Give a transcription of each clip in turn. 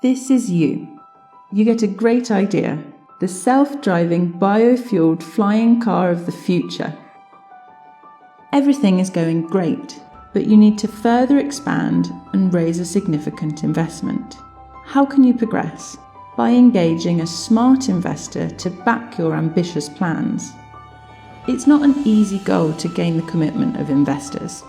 This is you. You get a great idea. The self-driving, biofueled flying car of the future. Everything is going great, but you need to further expand and raise a significant investment. How can you progress? By engaging a smart investor to back your ambitious plans. It's not an easy goal to gain the commitment of investors.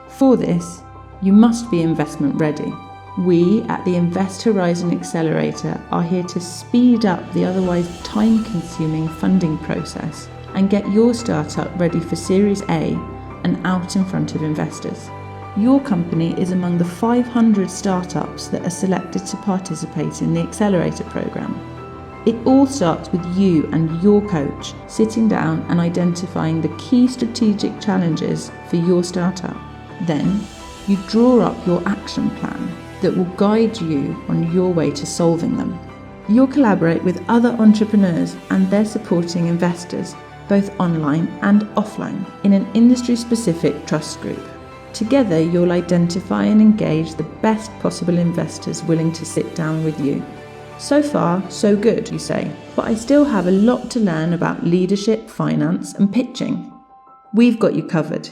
For this, you must be investment ready. We at the InvestHorizon Accelerator are here to speed up the otherwise time-consuming funding process and get your startup ready for Series A and out in front of investors. Your company is among the 500 startups that are selected to participate in the Accelerator program. It all starts with you and your coach sitting down and identifying the key strategic challenges for your startup. Then, you draw up your action plan that will guide you on your way to solving them. You'll collaborate with other entrepreneurs and their supporting investors, both online and offline, in an industry-specific trust group. Together, you'll identify and engage the best possible investors willing to sit down with you. So far, so good, you say, but I still have a lot to learn about leadership, finance, and pitching. We've got you covered.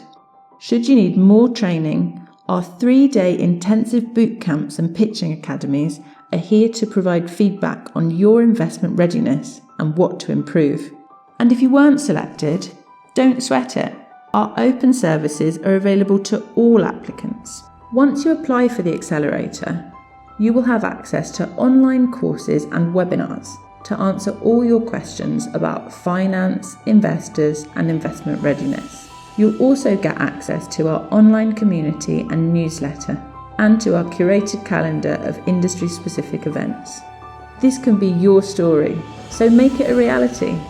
Should you need more training, our 3-day intensive boot camps and pitching academies are here to provide feedback on your investment readiness and what to improve. And if you weren't selected, don't sweat it. Our open services are available to all applicants. Once you apply for the Accelerator, you will have access to online courses and webinars to answer all your questions about finance, investors, and investment readiness. You'll also get access to our online community and newsletter, and to our curated calendar of industry-specific events. This can be your story, so make it a reality.